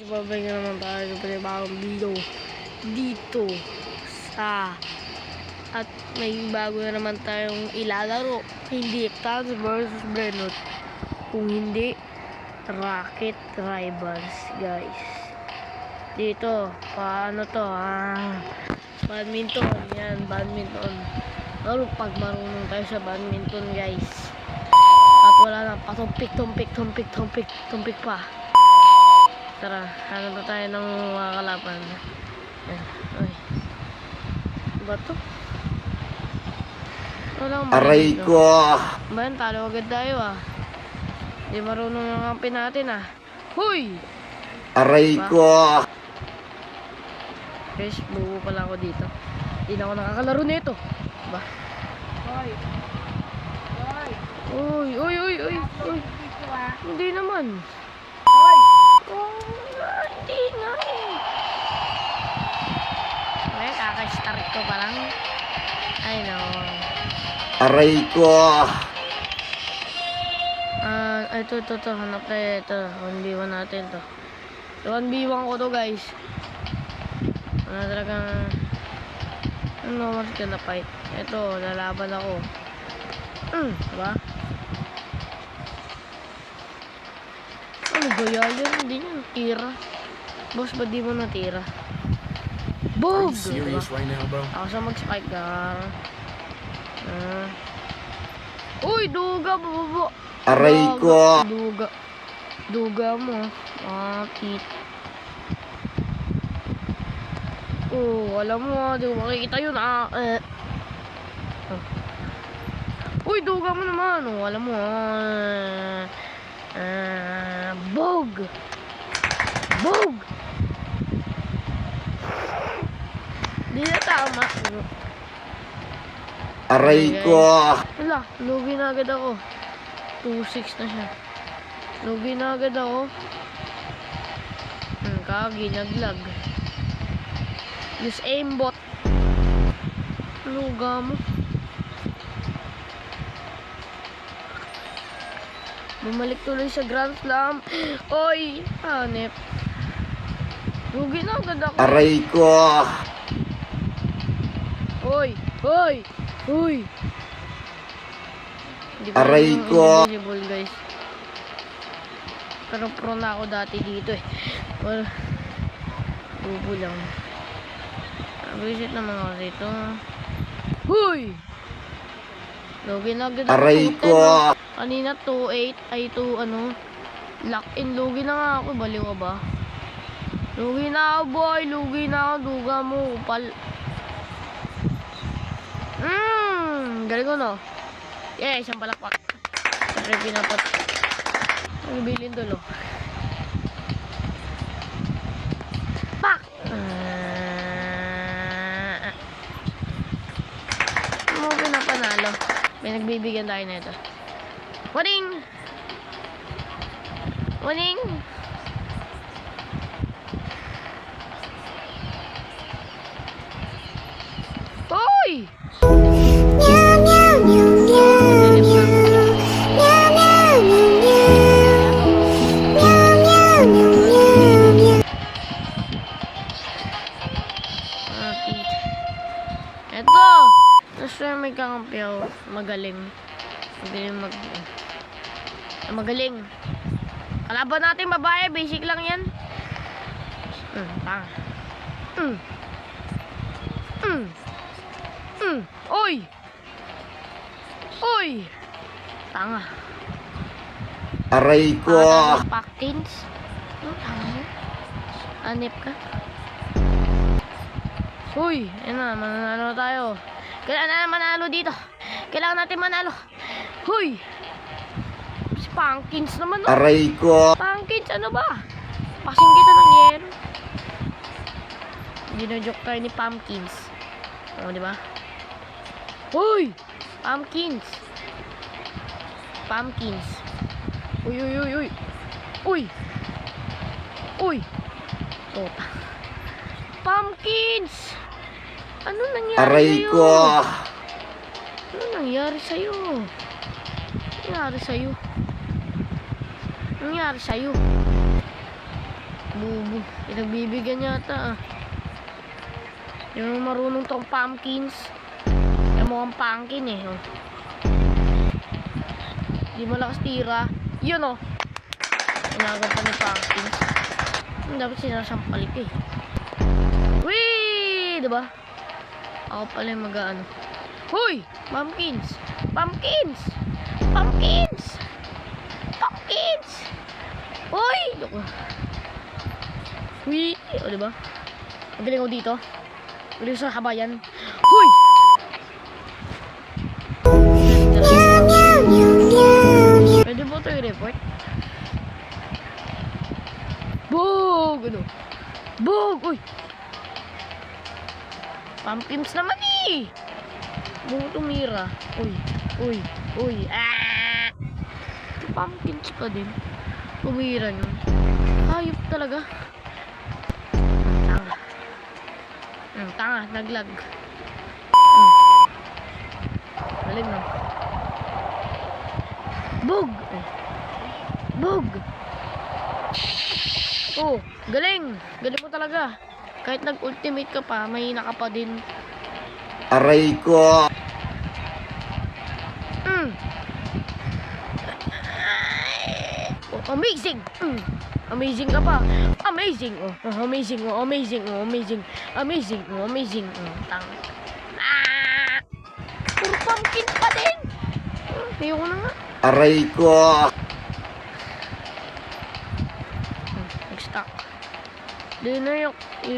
Babalik na naman tayo sa panibagong video dito sa at may bago na naman tayong ilalaro. Hindi Tans vs Brenot, kung hindi Rocket Rivals, guys. Dito paano to, badminton. Yan, badminton. Pero pag marunong tayo sa badminton, guys, at wala na patumpik pa. Tara, hanap na tayo ng mga kalaban. Ay. Ba to? Aray ko! Bayan, talo agad tayo Di marunong yung kampi natin Huy! Aray ko! Guys, buo pala ako dito. Hindi na ako nakakalaro nito. Ba? Hoy! Uy! Hindi naman. Hindi nga Okay, kaka-start ko pa lang. Ay, no. Aray ko! Ito. Hanap tayo. Ito. 1v1 natin to. 1v1 ko to, guys. Talagang no one's gonna fight. Ito, lalaban ako. Diba? Ano ba yan? Hindi niya natira. Boss, ba't di mo natira? Boom! Are you serious right now, bro? Ako sa mag-spike gar. Uy, duga, bubo. Aray ko! Duga mo. Kit. Alam mo di ko makikita yun Uy, duga mo naman. Alam mo Bog! Di na tama. Aray ko! Wala, lugi na agad ako. 2-6 na siya. Lugi na agad ako. Kagi, naglag. Use aimbot. Luga mo. Bumalik tuloy sa Grand Slam. Oy! Hanep. Lugi na agad ako. Aray ko! Uy! Aray ko! Invisible, guys. Pero pro na ako dati dito Well, bubo lang. Visit naman ako dito. Huy! Lugi na agad ako. Aray ko! Kanina 2-8 ay 2 lock in. Lugi na nga ako. Baliw ka ba? Lugi na ako, boy. Lugi na ako. Duga mo. Upal. Galing ko, no? Yeah, isang palakpak. Siyempre pinapat. Nagbilin dulo. Pak! Ano mo pinapanalo? Pinagbibigyan tayo na ito. Winning! Hoy! Eto! Gusto may kakampi ako. Magaling. Magaling. Kalaban natin babae. Basic lang yan. Tanga. Uy! Tanga. Aray ko! Paktins? Tanga mo? Anip ka? Uy! Yan na, mananalo tayo. Kailangan na manalo dito. Kailangan natin manalo. Huy! Si Pumpkins naman Aray ko! Pumpkins, ano ba? Pasing kita ng yero. Gino-joke tayo ni Pumpkins. Di ba? Uy! Pumpkins! Uy! Tota. Pumpkins! Ano nangyari Aray sa'yo? ko! Ano nangyari sa'yo? Bubo. Pinagbibigyan yata ah. Yung marunong tong pumpkins. Yung mukhang pumpkin eh. Oh. Di malakas tira. Yun oh. Inagal pa ni pumpkins. Dapat sinasampal ko eh. Wee! Diba? Ako pala yung mag-ano. Hoy! Pumpkins! Pumpkins! Pumpkins! Pumpkins! Hoy! Wee! O diba? Ang galing ko dito. Galing sa kabayan. Hoy! Pwede po ito i-report? Bog! Ano? Bog! Uy! Pumpkins naman eh! Bog tumira. Uy! Uy! Uy! Ah! Pumpkins pa din. Tumira yun. Hayop talaga. Tanga. Tanga. Naglag. Galing no? Bog! Bog! Oh, galing! Galing mo talaga. Kahit nag-ultimate ka pa, may ka pa din. Aray ko. Oh, amazing! Amazing ka pa. Amazing! Oh, amazing! Oh, amazing! Oh, amazing! Amazing! Oh, amazing! Oh, tang. Ah! Puro pumpkin pa din! Ayoko na nga. Aray ko. Nag-stuck. You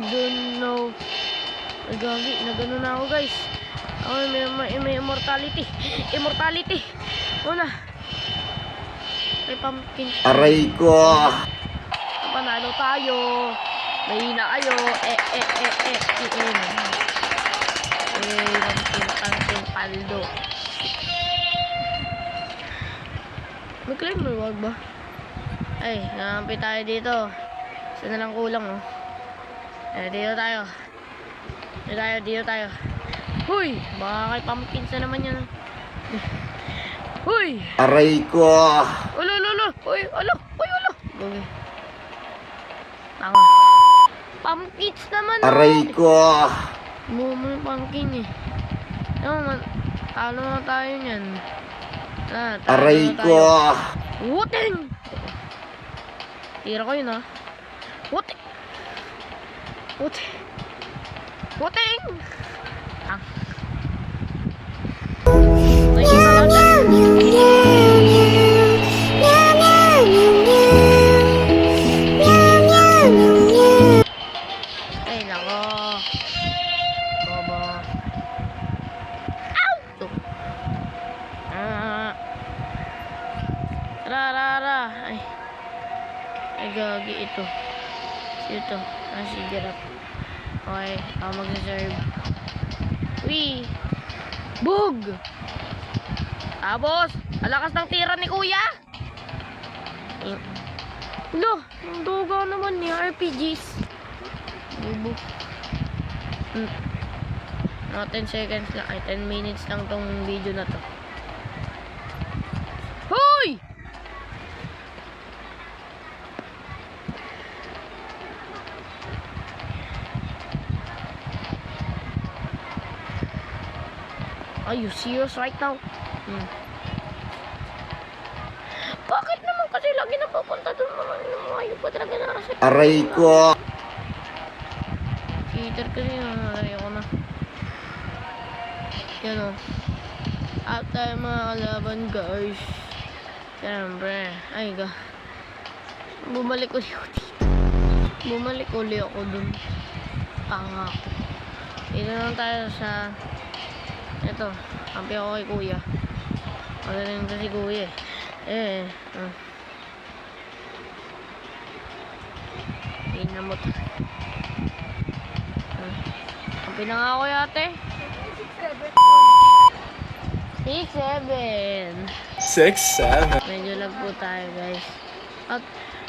don't know. Ay, gagi. Nagano na ako, guys. Ako, may immortality. Immortality. Una. May pumpkin. Aray ko. Panalo tayo. Mahina kayo. Pumpkin paldo. Mag-claim mo, wag ba? Ay, nakampi tayo dito. Isa na lang kulang, oh. Dito tayo. Dito tayo. Huy! Baka kay pumpkins na naman yan. Huy! Aray ko. Ulo! Uy! Ulo! Okay. Tanga. Pumpkins naman, oh! Aray ko. Buo mo yung pumpkin, eh. Talo na tayo niyan. Aray ko. Wuting! Tira ko yun, ha? Wuting! Ah. Ay, nako. Bobo. Ow! Ra. Ay, gagi ito. Ito. Si Giraffe. Okay, ako mag-serve. Wee! Bug! Tapos, alakas ng tira ni Kuya. Lo, ang duga naman ni RPGs. Bubo. 10 seconds lang. Ay, 10 minutes lang tong video na to. Hoy! Are you serious right now? Bakit naman kasi lagi napupunta doon mga ayun pa talaga na kasi. Aray ko. Cheater kasi ayoko na. Yan o. At tayo mga kalaban, guys. Siyempre. Ay ga. Bumalik uli ako dito. Bumalik uli ako dun. Tanga ako. Dito lang tayo sa ito, kampi ako kay Kuya. Magaling na si Kuya eh. Pinamot. Kampi na nga ako yate. 6-7. Medyo lag po tayo, guys. At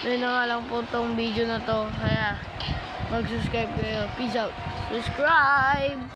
yun na nga lang po tong video na to. Kaya mag-subscribe kayo. Peace out. Subscribe!